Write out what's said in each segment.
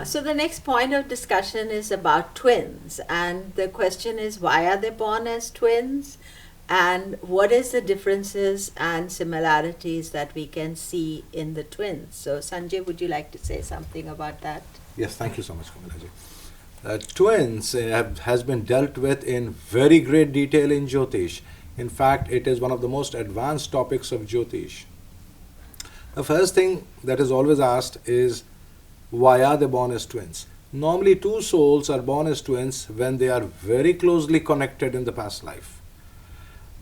So the next point of discussion is about twins, and the question is, why are they born as twins, and what is the differences and similarities that we can see in the twins? So Sanjay, would you like to say something about that? Yes, thank you so much, Komilla. Twins has been dealt with in very great detail in Jyotish. In fact, it is one of the most advanced topics of Jyotish. The first thing that is always asked is, why are they born as twins? Normally, two souls are born as twins when they are very closely connected in the past life.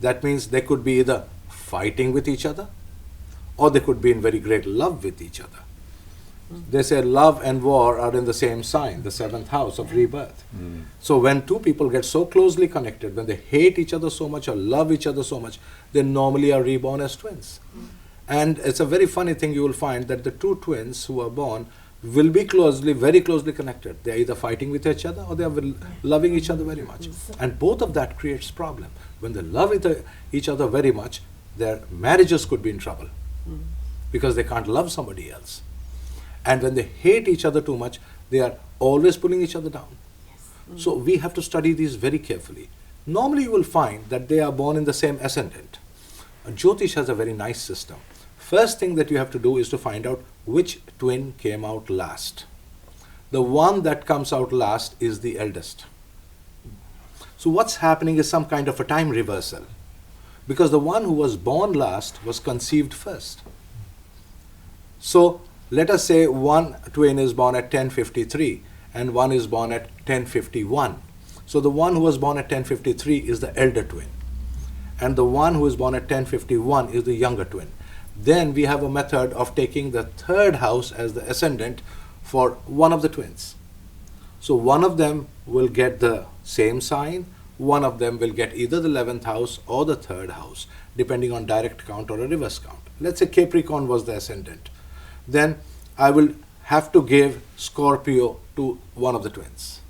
That means they could be either fighting with each other, or they could be in very great love with each other. They say love and war are in the same sign, the seventh house of rebirth. So when two people get so closely connected, when they hate each other so much or love each other so much, they normally are reborn as twins. And it's a very funny thing, you will find that the two twins who are born will be very closely connected. They are either fighting with each other or they are loving each other very much. And both of that creates problem. When they love each other very much, their marriages could be in trouble because they can't love somebody else. And when they hate each other too much, they are always pulling each other down. So we have to study these very carefully. Normally you will find that they are born in the same ascendant. Jyotish has a very nice system. First thing that you have to do is to find out which twin came out last. The one that comes out last is the eldest. So what's happening is some kind of a time reversal, because the one who was born last was conceived first. So let us say one twin is born at 10:53 and one is born at 10:51. So the one who was born at 10:53 is the elder twin, and the one who is born at 10:51 is the younger twin. Then we have a method of taking the third house as the ascendant for one of the twins. So one of them will get the same sign, one of them will get either the 11th house or the third house, depending on direct count or a reverse count. Let's say Capricorn was the ascendant. Then I will have to give Scorpio to one of the twins.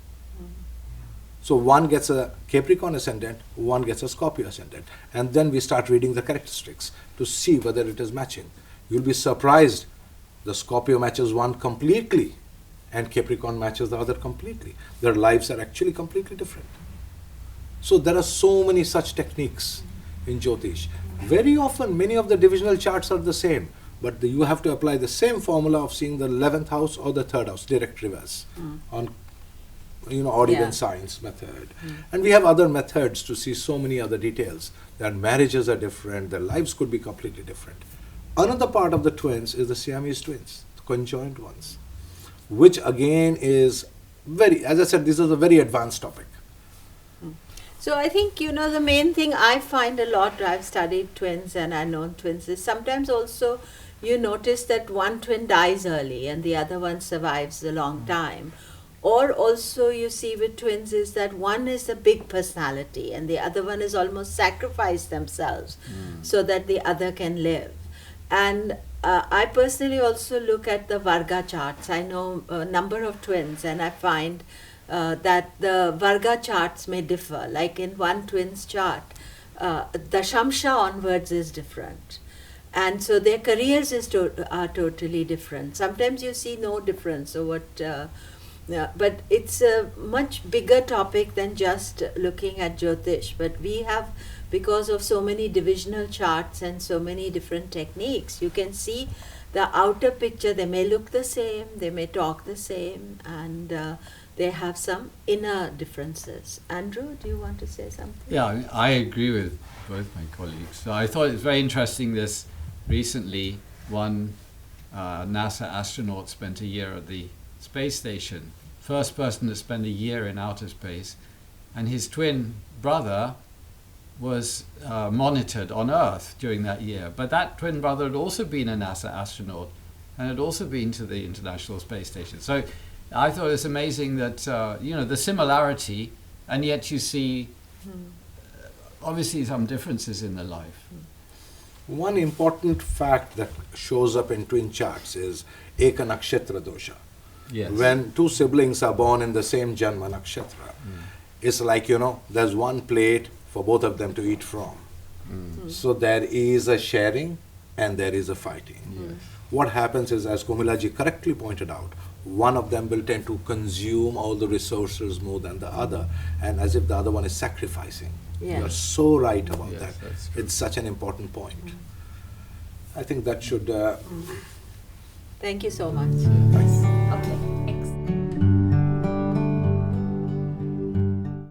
So one gets a Capricorn ascendant, one gets a Scorpio ascendant. And then we start reading the characteristics to see whether it is matching. You'll be surprised. The Scorpio matches one completely and Capricorn matches the other completely. Their lives are actually completely different. So there are so many such techniques in Jyotish. Very often, many of the divisional charts are the same, but you have to apply the same formula of seeing the 11th house or the third house, direct reverse, on odd even signs method. And we have other methods to see so many other details. Their marriages are different, their lives could be completely different. Another part of the twins is the Siamese twins, the conjoined ones, which again is as I said, this is a very advanced topic. So I think, the main thing I find a lot, I've studied twins and I've known twins, is sometimes also you notice that one twin dies early and the other one survives a long time. Or also you see with twins is that one is a big personality and the other one is almost sacrificed themselves so that the other can live. And I personally also look at the Varga charts. I know a number of twins and I find that the Varga charts may differ. Like in one twin's chart, the Shamsha onwards is different. And so their careers are totally different. Sometimes you see no difference. So but it's a much bigger topic than just looking at Jyotish. But we have, because of so many divisional charts and so many different techniques, you can see the outer picture. They may look the same, they may talk the same, and they have some inner differences. Andrew, do you want to say something? Yeah, I agree with both my colleagues. So I thought it was very interesting this recently one NASA astronaut spent a year at the space station, first person to spend a year in outer space, and his twin brother was monitored on Earth during that year. But that twin brother had also been a NASA astronaut and had also been to the International Space Station. So I thought it was amazing that, the similarity, and yet you see obviously some differences in their life. One important fact that shows up in twin charts is Eka Nakshatra dosha. Yes. When two siblings are born in the same Janma Nakshatra, it's like, there's one plate for both of them to eat from. So there is a sharing, and there is a fighting. Yes. What happens is, as Komilaji correctly pointed out, one of them will tend to consume all the resources more than the other, and as if the other one is sacrificing. Yeah. You're so right about Yes, that. that's true. It's such an important point. I think that should. Thank you so much. Thank you.